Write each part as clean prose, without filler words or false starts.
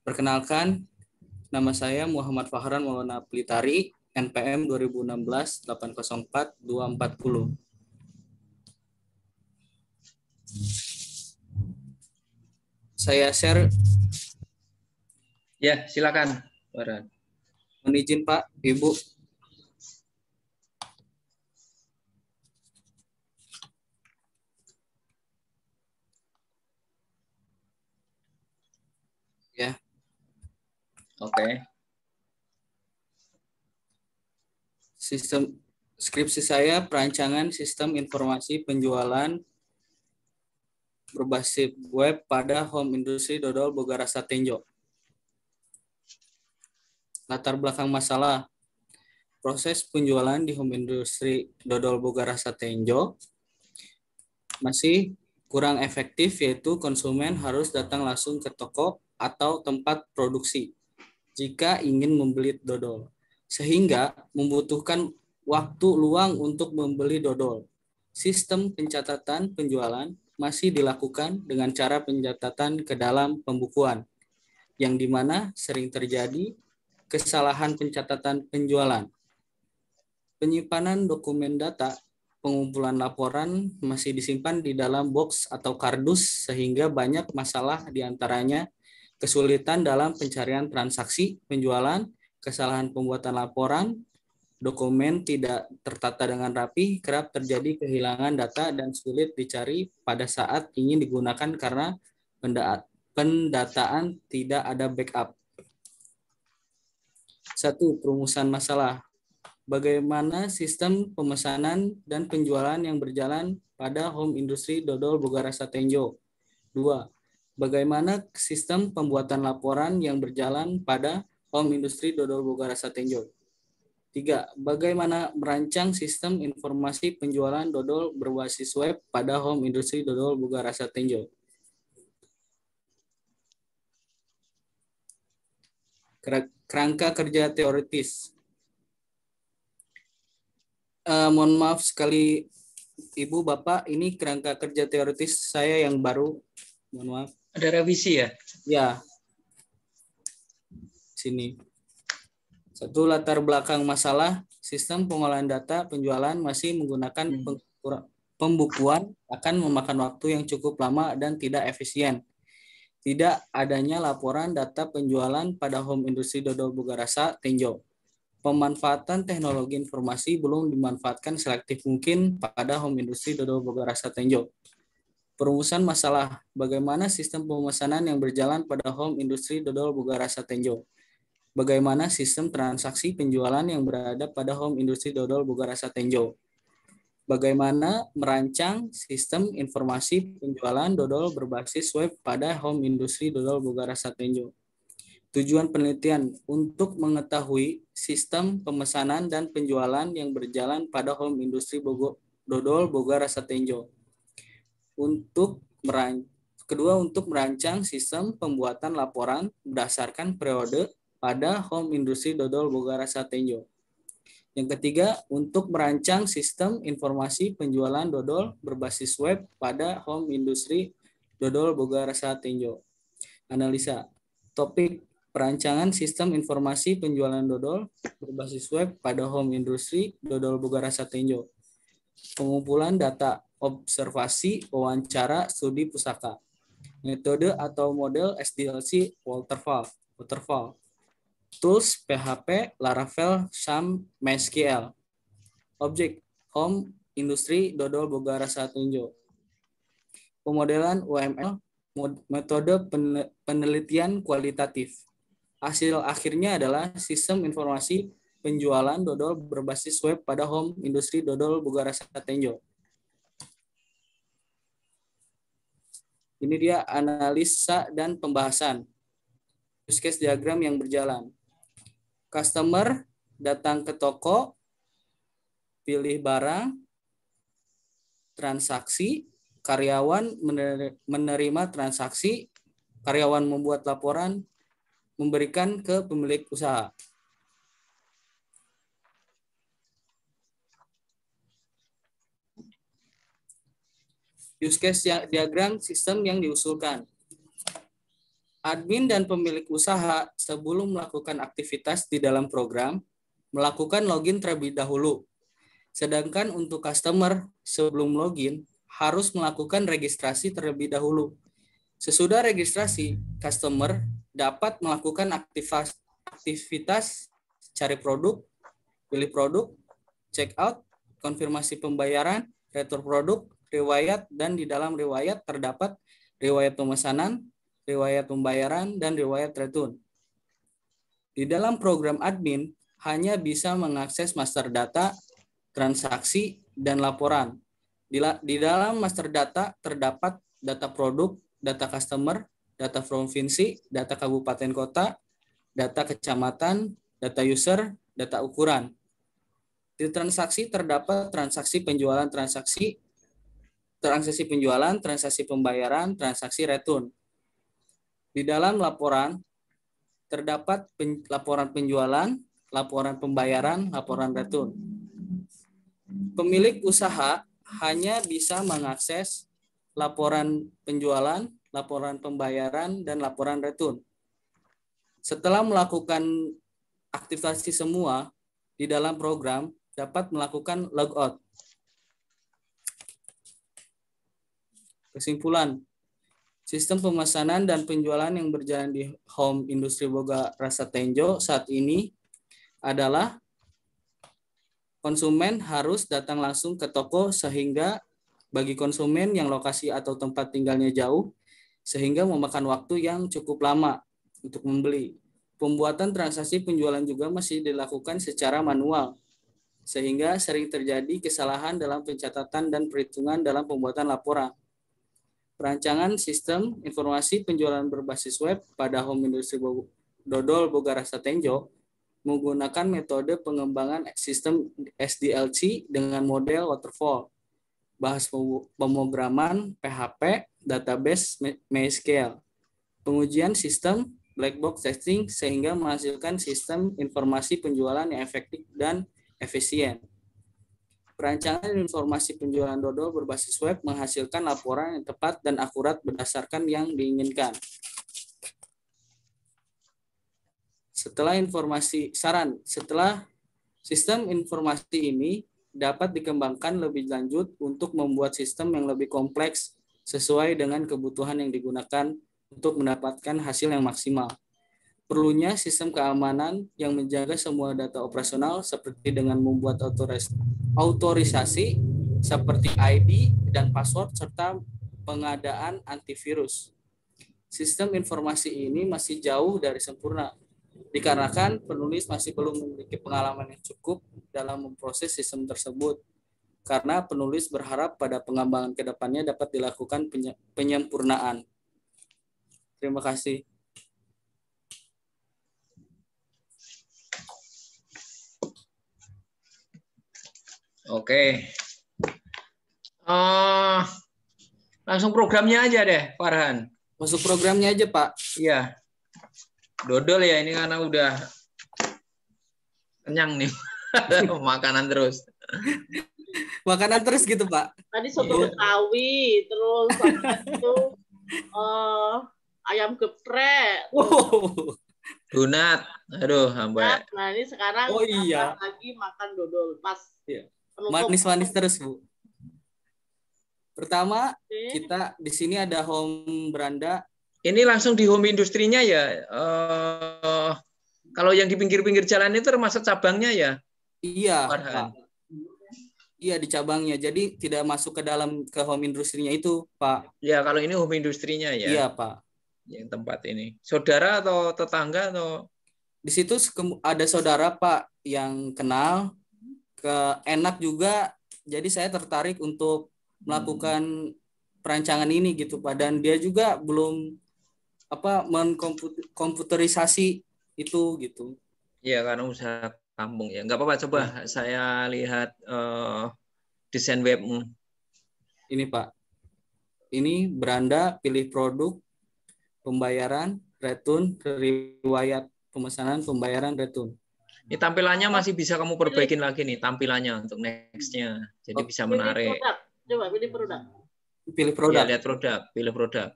Perkenalkan, nama saya Muhammad Fahran Maulana Pelitari, NPM 2016 804 240. Saya share. Ya, silakan, Farhan. Mohon izin Pak, Ibu. Ya. Oke. Sistem skripsi saya perancangan sistem informasi penjualan berbasis web pada home industry dodol boga rasa tenjo. Latar belakang masalah proses penjualan di home industry dodol boga rasa tenjo masih kurang efektif, yaitu konsumen harus datang langsung ke toko atau tempat produksi jika ingin membeli dodol, sehingga membutuhkan waktu luang untuk membeli dodol. Sistem pencatatan penjualan masih dilakukan dengan cara pencatatan ke dalam pembukuan, yang dimana sering terjadi kesalahan pencatatan penjualan. Penyimpanan dokumen data pengumpulan laporan masih disimpan di dalam box atau kardus, sehingga banyak masalah diantaranya kesulitan dalam pencarian transaksi penjualan, kesalahan pembuatan laporan, dokumen tidak tertata dengan rapi, kerap terjadi kehilangan data dan sulit dicari pada saat ingin digunakan karena pendataan tidak ada backup. 1. Perumusan masalah. Bagaimana sistem pemesanan dan penjualan yang berjalan pada home industry dodol boga rasa tenjo? 2. Bagaimana sistem pembuatan laporan yang berjalan pada home industry dodol boga rasa tenjo? 3. Bagaimana merancang sistem informasi penjualan dodol berbasis web pada home industry dodol boga rasa tenjo? Kerangka kerja teoritis. Mohon maaf sekali Ibu, Bapak, ini kerangka kerja teoritis saya yang baru. Mohon maaf. Ada revisi ya? Ya. Sini. 1. Latar belakang masalah, sistem pengolahan data penjualan masih menggunakan pembukuan akan memakan waktu yang cukup lama dan tidak efisien. Tidak adanya laporan data penjualan pada home industry dodol boga rasa tenjo. Pemanfaatan teknologi informasi belum dimanfaatkan selektif mungkin pada home industry dodol boga rasa tenjo. Perumusan masalah, bagaimana sistem pemesanan yang berjalan pada home industry dodol boga rasa tenjo? Bagaimana sistem transaksi penjualan yang berada pada home industry dodol boga rasa tenjo? Bagaimana merancang sistem informasi penjualan dodol berbasis web pada home industry dodol boga rasa tenjo? Tujuan penelitian untuk mengetahui sistem pemesanan dan penjualan yang berjalan pada home industry dodol boga rasa tenjo. Kedua, untuk merancang sistem pembuatan laporan berdasarkan periode pada home industry dodol boga rasa tenjo. Yang ketiga, untuk merancang sistem informasi penjualan dodol berbasis web pada home industry dodol boga rasa tenjo. Analisa. Topik perancangan sistem informasi penjualan dodol berbasis web pada home industry dodol boga rasa tenjo. Pengumpulan data, observasi, wawancara, studi pusaka. Metode atau model SDLC waterfall. Tools PHP, Laravel, SAM, MySQL. Objek home industry dodol boga rasa tenjo. Pemodelan UML, metode penelitian kualitatif. Hasil akhirnya adalah sistem informasi penjualan dodol berbasis web pada home industry dodol boga rasa tenjo. Ini dia analisa dan pembahasan. Use case diagram yang berjalan. Customer datang ke toko, pilih barang, transaksi, karyawan menerima transaksi, karyawan membuat laporan, memberikan ke pemilik usaha. Use case diagram sistem yang diusulkan. Admin dan pemilik usaha sebelum melakukan aktivitas di dalam program, melakukan login terlebih dahulu. Sedangkan untuk customer sebelum login harus melakukan registrasi terlebih dahulu. Sesudah registrasi, customer dapat melakukan aktivitas cari produk, pilih produk, check out, konfirmasi pembayaran, retur produk, riwayat, dan di dalam riwayat terdapat riwayat pemesanan, riwayat pembayaran, dan riwayat return. Di dalam program admin, hanya bisa mengakses master data, transaksi, dan laporan. Di dalam master data terdapat data produk, data customer, data provinsi, data kabupaten kota, data kecamatan, data user, data ukuran. Di transaksi terdapat transaksi penjualan, transaksi penjualan, transaksi pembayaran, transaksi return. Di dalam laporan terdapat laporan penjualan, laporan pembayaran, laporan return. Pemilik usaha hanya bisa mengakses laporan penjualan, laporan pembayaran, dan laporan return. Setelah melakukan aktivasi semua di dalam program, dapat melakukan logout. Kesimpulan, sistem pemesanan dan penjualan yang berjalan di Home Industri Boga Rasa Tenjo saat ini adalah konsumen harus datang langsung ke toko sehingga bagi konsumen yang lokasi atau tempat tinggalnya jauh, sehingga memakan waktu yang cukup lama untuk membeli. Pembuatan transaksi penjualan juga masih dilakukan secara manual, sehingga sering terjadi kesalahan dalam pencatatan dan perhitungan dalam pembuatan laporan. Perancangan sistem informasi penjualan berbasis web pada Home Industri Dodol Boga Rasa Tenjo menggunakan metode pengembangan sistem SDLC dengan model waterfall, bahas pemrograman PHP, database MySQL, pengujian sistem black box testing sehingga menghasilkan sistem informasi penjualan yang efektif dan efisien. Perancangan informasi penjualan dodol berbasis web menghasilkan laporan yang tepat dan akurat berdasarkan yang diinginkan. Setelah sistem informasi ini dapat dikembangkan lebih lanjut untuk membuat sistem yang lebih kompleks sesuai dengan kebutuhan yang digunakan untuk mendapatkan hasil yang maksimal. Perlunya sistem keamanan yang menjaga semua data operasional seperti dengan membuat otorisasi seperti ID dan password serta pengadaan antivirus. Sistem informasi ini masih jauh dari sempurna dikarenakan penulis masih belum memiliki pengalaman yang cukup dalam memproses sistem tersebut. Karena penulis berharap pada pengembangan ke depannya dapat dilakukan penyempurnaan. Terima kasih. Oke. Langsung programnya aja deh, Farhan. Masuk programnya aja, Pak. Iya. Dodol ya, ini karena udah kenyang nih. Makanan terus. Makanan terus gitu, Pak. Tadi soto Betawi, terus itu ayam geprek. Wow. Donat. Aduh, sampai. Nah, ini sekarang lagi makan dodol pas. Iya. Manis-manis terus, Bu. Pertama, kita di sini ada home beranda. Ini langsung di home industrinya ya. Kalau yang di pinggir-pinggir jalan itu termasuk cabangnya ya? Iya, Pak. Iya, di cabangnya. Jadi tidak masuk ke home industrinya itu, Pak. Ya, kalau ini home industrinya ya. Iya, Pak. Yang tempat ini. Saudara atau tetangga atau? Di situ ada saudara, Pak, yang kenal, enak juga. Jadi saya tertarik untuk melakukan perancangan ini gitu, Pak. Dan dia juga belum mengkomputerisasi itu gitu. Iya, karena usaha kampung ya. Nggak apa-apa, coba saya lihat desain webmu. Ini, Pak. Ini beranda, pilih produk, pembayaran, return, riwayat pemesanan, pembayaran, return. Ini tampilannya masih bisa kamu perbaikin lagi nih, tampilannya untuk next-nya. Jadi bisa menarik. Coba pilih produk. Pilih produk. Ya, lihat produk, pilih produk.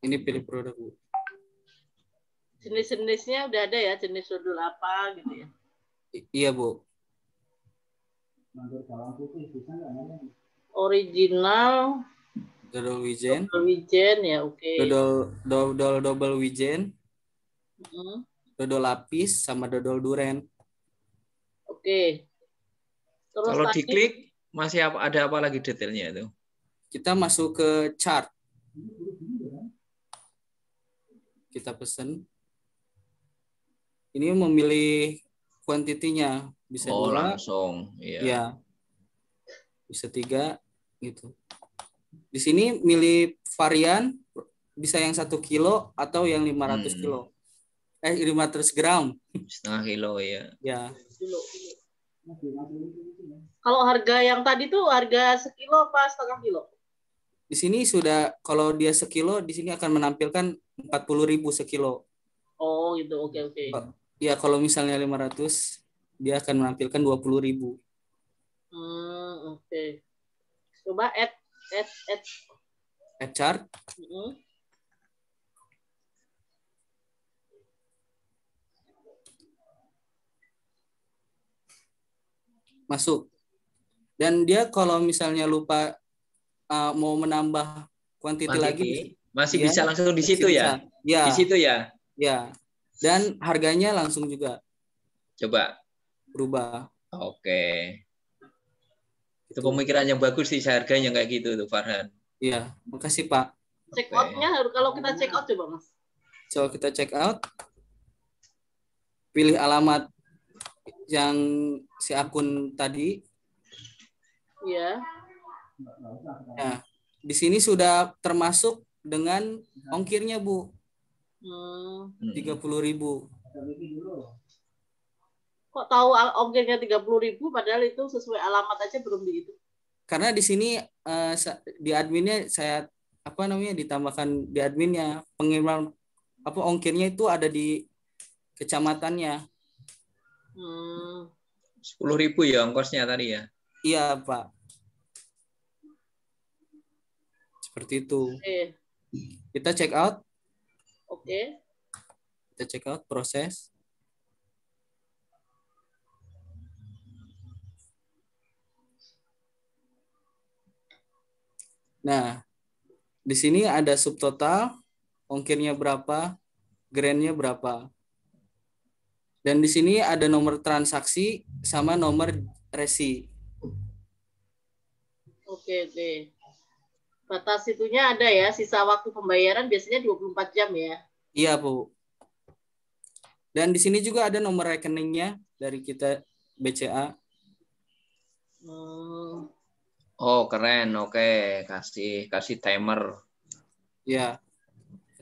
Ini pilih produk, Bu. Jenis-jenisnya udah ada ya, jenis dodol apa gitu ya. Iya, Bu. Original, Dodol wijen, dodol wijen ya, oke. dodol double wijen, Mm, dodol lapis sama dodol duren. oke. Terus Kalau tadi diklik masih ada apa lagi detailnya itu? Kita masuk ke chart. Kita pesen. Ini memilih kuantitinya, bisa 2, langsung, iya. ya, bisa 3, gitu. Di sini milih varian, bisa yang 1 kilo atau yang 500 kilo. 500 gram. Setengah kilo ya. Ya. kalau harga yang tadi tuh harga sekilo apa setengah kilo? Di sini sudah, kalau dia sekilo, di sini akan menampilkan 40.000 sekilo. Oh gitu, oke. Ya, kalau misalnya 500, dia akan menampilkan 20.000. Oke. Coba add. Add chart. Masuk. Dan dia kalau misalnya lupa mau menambah kuantiti lagi, masih ya, bisa langsung di situ ya? Ya. Di situ ya? Ya. Dan harganya langsung juga Coba berubah. Oke. Itu pemikiran yang bagus sih, harganya kayak gitu tuh, Farhan. Iya, makasih Pak. Check out-nya kalau kita check out coba Mas. Coba kita check out. Pilih alamat yang si akun tadi. Iya. Nah, di sini sudah termasuk dengan ongkirnya, Bu. 30.000. Kok tahu ongkirnya 30.000 padahal itu sesuai alamat aja belum dihitung? Karena di sini di adminnya saya ditambahkan di adminnya pengiriman ongkirnya itu ada di kecamatannya. 10.000 ya ongkosnya tadi ya? Iya, Pak. Seperti itu. Oke. Kita check out. Oke. Kita check out proses. Nah, di sini ada subtotal, ongkirnya berapa, grand-nya berapa. Dan di sini ada nomor transaksi sama nomor resi. Oke. Batas itunya ada ya, sisa waktu pembayaran biasanya 24 jam ya. Iya, Bu. Dan di sini juga ada nomor rekeningnya dari kita BCA. Oh, keren. Oke, kasih timer. Ya.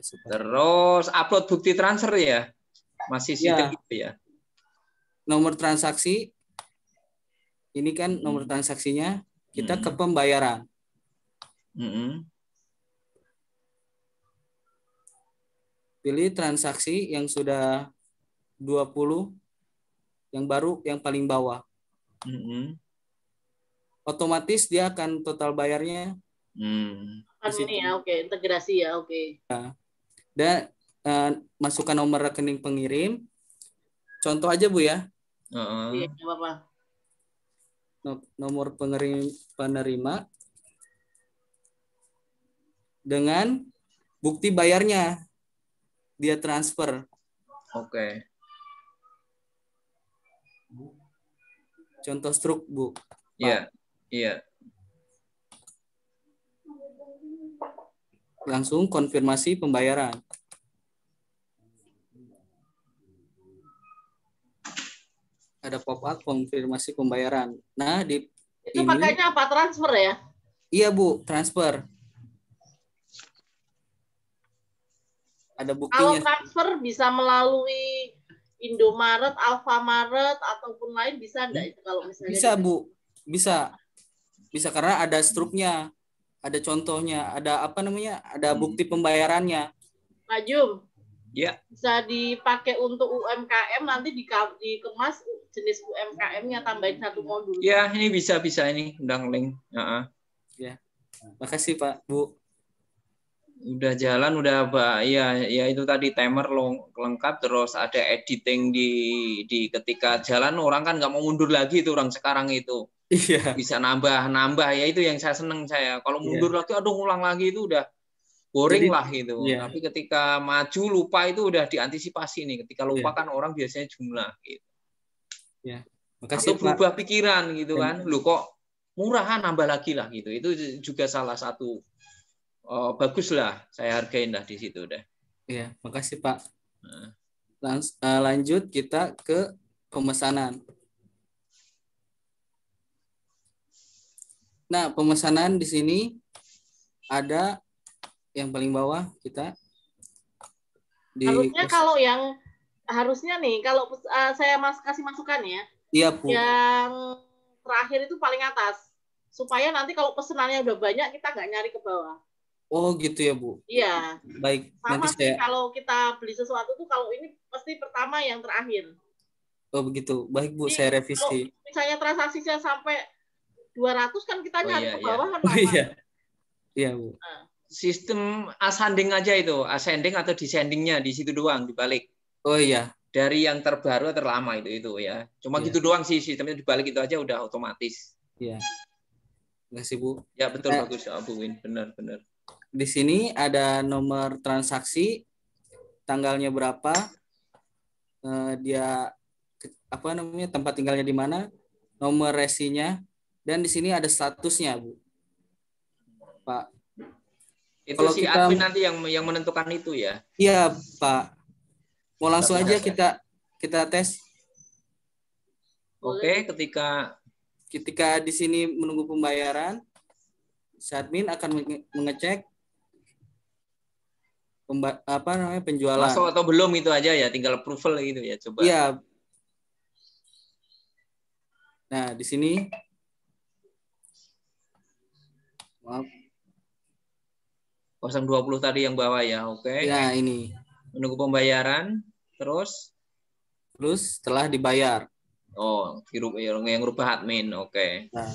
Terus upload bukti transfer ya? Masih sistem gitu ya? Nomor transaksi. Ini kan nomor transaksinya. Kita ke pembayaran. Pilih transaksi yang sudah 20, yang baru, yang paling bawah. Otomatis dia akan total bayarnya. Ini ya, oke. Integrasi ya, oke. Dan masukkan nomor rekening pengirim. Contoh aja, Bu ya. Iya, apa-apa. Nomor penerima dengan bukti bayarnya. Dia transfer. Oke. Contoh struk, Bu. Iya. Langsung konfirmasi pembayaran. Ada pop-up konfirmasi pembayaran. Nah, itu pakainya apa? Transfer ya? Iya, Bu, transfer. Ada buktinya. Kalau transfer bisa melalui Indomaret, Alfamaret ataupun lain bisa enggak itu kalau misalnya? Bisa, Bu. Bisa karena ada struknya, ada contohnya, ada Ada bukti pembayarannya. Majum. Ya. Bisa dipakai untuk UMKM, nanti dikemas jenis UMKM-nya, tambahin 1 modul. Ya, ini bisa ini undang link. Ya. Makasih Pak, Bu. Udah jalan, ya itu tadi timer lengkap, terus ada editing di ketika jalan, orang kan nggak mau mundur lagi itu orang sekarang itu. Iya. Bisa nambah ya, itu yang saya seneng saya. Kalau mundur lagi, aduh ngulang lagi itu udah boring lah gitu. Iya. Tapi ketika maju lupa itu udah diantisipasi nih. Ketika lupa kan orang biasanya jumlah gitu. Ya. Makasih, atau berubah pikiran gitu kan, lu kok murahan nambah lagi lah gitu. Itu juga salah satu bagus lah, saya hargain lah di situ deh. Iya, makasih Pak. Lanjut kita ke pemesanan. Nah, pemesanan di sini ada yang paling bawah kita. Harusnya nih kalau saya kasih masukan ya. Iya, Bu. Yang terakhir itu paling atas. Supaya nanti kalau pesenannya udah banyak kita nggak nyari ke bawah. Oh gitu ya Bu. Iya. Baik. Sama nanti sih kalau kita beli sesuatu tuh kalau ini pasti pertama yang terakhir. Oh begitu. Baik Bu, jadi, saya revisi. Kalau misalnya transaksinya sampai 200 kan kita nyari ke bawah kan lama. Iya. Iya Bu. Sistem ascending aja itu, ascending atau descendingnya di situ doang dibalik. Oh iya. Dari yang terbaru atau terlama itu ya. Cuma gitu doang sih sistemnya, dibalik itu aja udah otomatis. Iya. Terima kasih Bu. Ya betul, bagus Bu Win, benar. Di sini ada nomor transaksi, tanggalnya berapa, dia tempat tinggalnya di mana, nomor resinya, dan di sini ada statusnya Bu. Pak. Itu kalau si admin nanti yang menentukan itu ya. Iya Pak. Mau langsung aja kita tes. Oke, ketika di sini menunggu pembayaran, si admin akan mengecek penjualan. Masuk atau belum itu aja ya, tinggal approval gitu ya, coba. Iya. Nah, di sini maaf. 020 tadi yang bawah ya, oke. Ya, ini. Menunggu pembayaran, terus setelah dibayar. Oh, yang rubah admin, oke. Nah.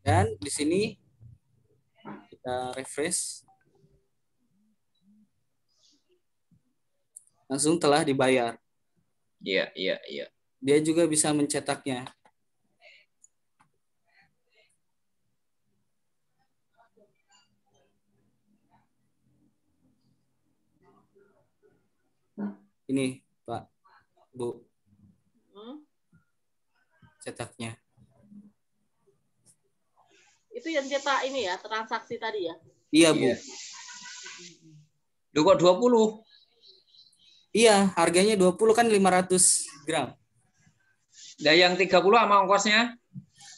Dan di sini kita refresh. Langsung telah dibayar. Iya. Dia juga bisa mencetaknya. Ini, Pak, Bu. Cetaknya. Itu yang cetak ini ya, transaksi tadi ya? Iya, Bu. Duh, kok 20? Iya, harganya 20 kan 500 gram. Nah, yang 30 sama ongkosnya?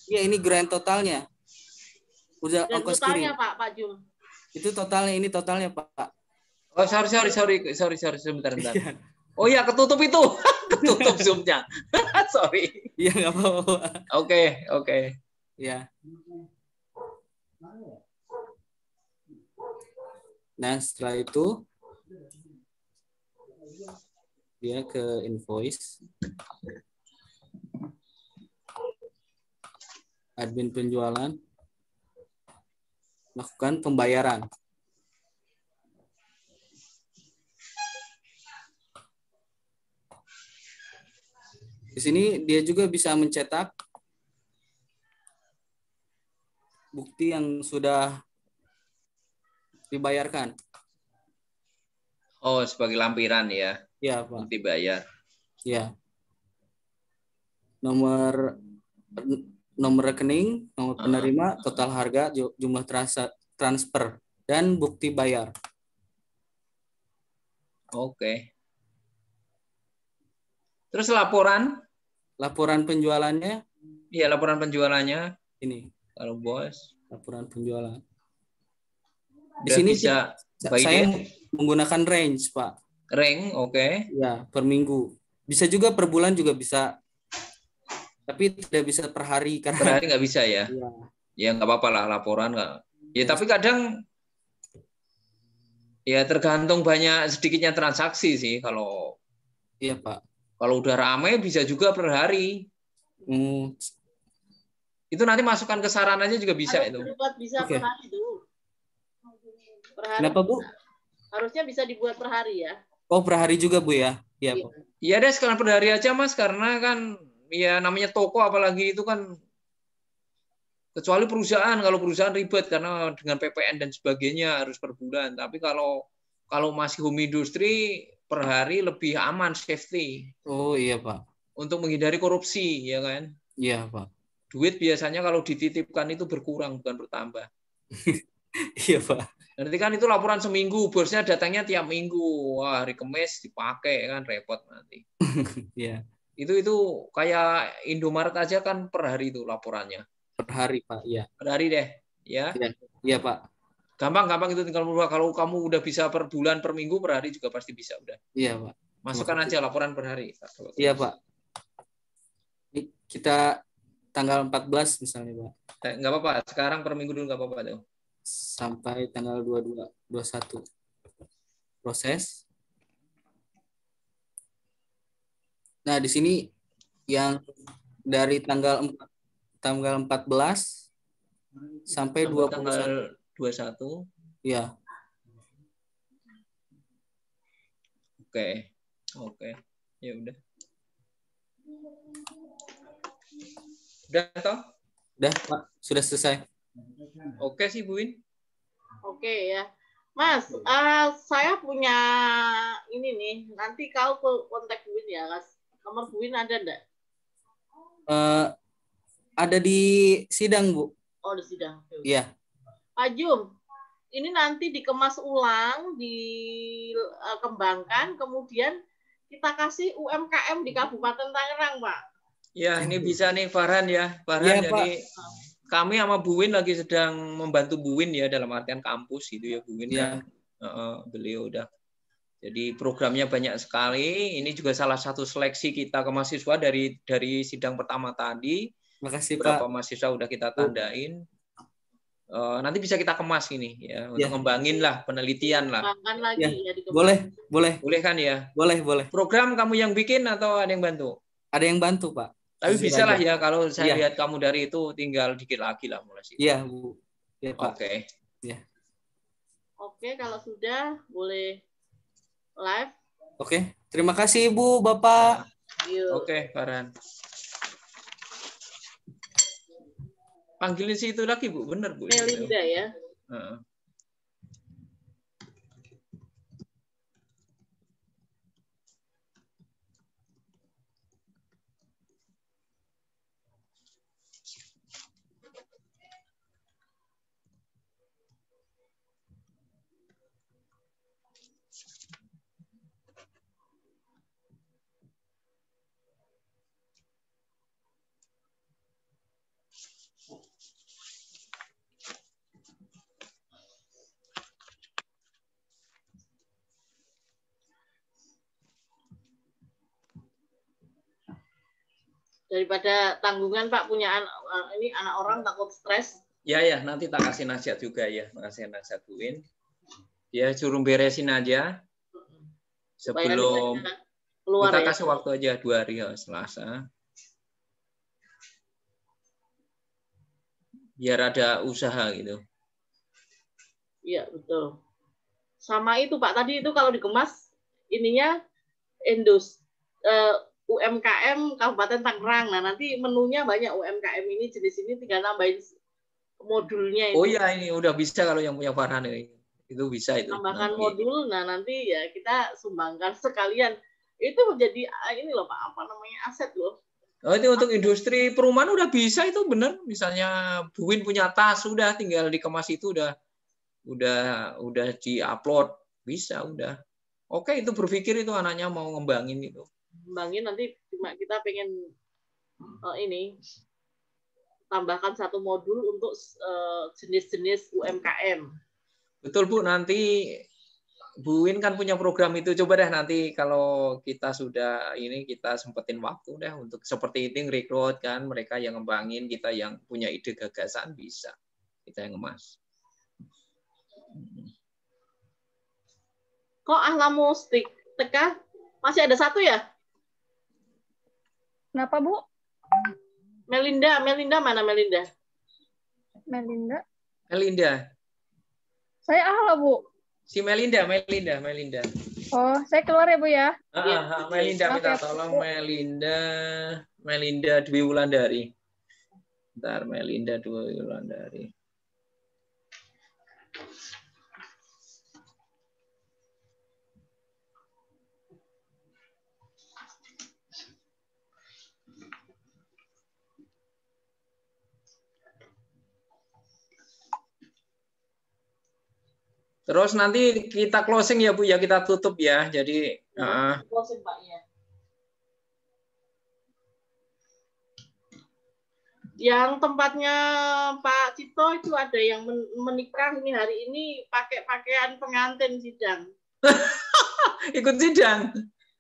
Iya, ini grand totalnya. Udah grand ongkos totalnya, kirim. Pak Jum. Itu totalnya, ini totalnya, Pak. Oh, sorry, sebentar. Oh iya, ketutup itu. Ketutup Zoom-nya. Sorry. Iya, nggak apa-apa. Oke. Iya. Nah, setelah itu dia ke invoice, admin penjualan, lakukan pembayaran. Di sini dia juga bisa mencetak bukti yang sudah dibayarkan. Oh, sebagai lampiran ya. Iya, Pak. Bukti bayar. Iya. Nomor rekening, nomor penerima, total harga, jumlah transfer, dan bukti bayar. Oke. Terus laporan penjualannya? Iya, laporan penjualannya. Ini. Kalau bos. Laporan penjualan. Di sini bisa saya menggunakan range, Pak. Range, oke. Ya, per minggu. Bisa juga per bulan juga bisa. Tapi tidak bisa per hari karena per hari nggak bisa ya. Ya nggak apa-apa lah laporan nggak. Ya tapi kadang Ya tergantung banyak sedikitnya transaksi sih. Iya, Pak. Kalau udah rame bisa juga per hari. Itu nanti masukkan ke saran aja juga bisa Harus itu. bisa Oke. per hari dulu. Per hari Kenapa, Bu? harusnya bisa dibuat per hari ya. Oh, per hari juga, Bu ya? Iya, Pak. Iya deh sekalian per hari aja Mas, karena kan ya namanya toko apalagi itu kan, kecuali perusahaan, kalau perusahaan ribet karena dengan PPN dan sebagainya harus per bulan. Tapi kalau masih home industry per hari lebih aman, safety. Oh iya, Pak. Untuk menghindari korupsi, ya kan? Iya, Pak. Duit biasanya kalau dititipkan itu berkurang bukan bertambah. Iya, Pak. Nanti kan itu laporan seminggu, bosnya datangnya tiap minggu. Wah, hari Kamis dipakai kan repot nanti. Iya. Itu kayak Indomaret aja kan per hari itu laporannya. Per hari, Pak. Iya. Per hari deh, ya. Iya, iya, Pak. Gampang itu tinggal berubah. Kalau kamu udah bisa per bulan, per minggu, per hari juga pasti bisa udah. Iya, Pak. Masukkan aja laporan per hari. Iya, Pak. Ini kita tanggal 14 misalnya, Pak. Nggak apa-apa. Sekarang per minggu dulu nggak apa-apa tuh. Sampai tanggal 22, 21. Proses. Nah, di sini yang dari tanggal 14 sampai 21. Tanggal 21. Iya. Oke. Ya udah. Udah toh? Udah, Pak. Sudah selesai. Oke sih, Bu Win. Oke ya. Mas, saya punya ini nih. Nanti kau kontak Bu Win ya, Mas. Nomor Bu Win ada enggak? Ada di sidang, Bu. Oh, di sidang. Iya. Pak Jum, ini nanti dikemas ulang, dikembangkan, kemudian kita kasih UMKM di Kabupaten Tangerang, Pak. Ya, ini bisa nih Farhan ya. Farhan, Ya, jadi kami sama Bu Win lagi sedang membantu Bu Win ya, dalam artian kampus gitu ya, Bu Win ya. Kan. Beliau udah. Jadi programnya banyak sekali. Ini juga salah satu seleksi kita ke mahasiswa dari sidang pertama tadi. Makasih, Berapa Pak. mahasiswa udah kita tandain. Nanti bisa kita kemas ini ya, untuk ngembangin lah, penelitian lah. Lagi, ya, boleh. Boleh kan ya? Boleh. Program kamu yang bikin atau ada yang bantu? Ada yang bantu, Pak. Tapi bisa lah ya, kalau saya Iya. lihat kamu dari itu tinggal dikit lagi lah mulai situ. Iya, Bu. Ya, Pak. Oke. Ya. Oke, kalau sudah boleh live. Oke. Terima kasih, Ibu, Bapak. Oke, Farhan. Panggilin si itu lagi, Bu. Bener, Bu. Melinda ya. Daripada tanggungan, Pak, punya anak orang takut stres. Ya, nanti tak kasih nasihat juga ya. Makasih nasihat Bu Win. Ya, suruh beresin aja. Sebelum keluar kita kasih waktu aja 2 hari ya, Selasa. Biar ada usaha gitu. Iya, betul. Sama itu, Pak. Tadi itu kalau dikemas, ininya UMKM Kabupaten Tangerang. Nah, nanti menunya banyak UMKM ini, jenis ini tinggal nambahin modulnya. Oh iya, ini udah bisa kalau yang punya Farhan ini. Itu bisa itu. Tambahkan modul, nah nanti ya kita sumbangkan sekalian. Itu menjadi ini loh Pak, apa namanya, aset loh. Oh, itu untuk industri perumahan udah bisa itu bener. Misalnya Bu Win punya tas, udah tinggal dikemas itu udah di-upload, bisa udah. Oke, itu berpikir itu anaknya mau ngembangin itu. Ngembangin nanti cuma kita pengen ini tambahkan satu modul untuk jenis-jenis UMKM. Betul Bu, nanti Bu Win kan punya program itu. Coba deh nanti kalau kita sudah ini, kita sempetin waktu deh untuk seperti itu, rekrut kan mereka yang ngembangin, kita yang punya ide gagasan bisa kita yang ngemas. Kok ahlamu teka? Masih ada satu ya? Kenapa, Bu? Melinda mana Melinda? Melinda. Melinda. Saya ahla, Bu. Si Melinda. Oh, saya keluar ya, Bu ya. Melinda Maaf minta ya, tolong Bu. Melinda Dwi Wulandari. Bentar, Melinda Dwi Wulandari. Terus nanti kita closing ya Bu ya, kita tutup ya. Jadi Closing, Pak, ya. Yang tempatnya Pak Cito itu ada yang menikah ini hari ini pakai pakaian pengantin sidang. ikut sidang.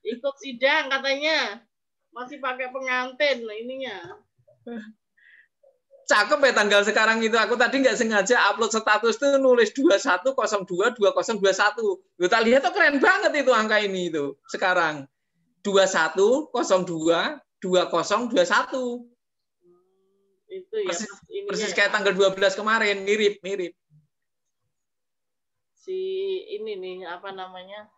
Ikut sidang katanya. Masih pakai pengantin ininya. Cakep ya tanggal sekarang itu. Aku tadi nggak sengaja upload status tuh nulis 2102-2021. Kita lihat tuh keren banget itu angka ini itu sekarang. 2102-2021. Itu ya. Persis kayak tanggal 12 kemarin, mirip. Si ini nih apa namanya?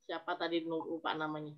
Siapa tadi lupa namanya?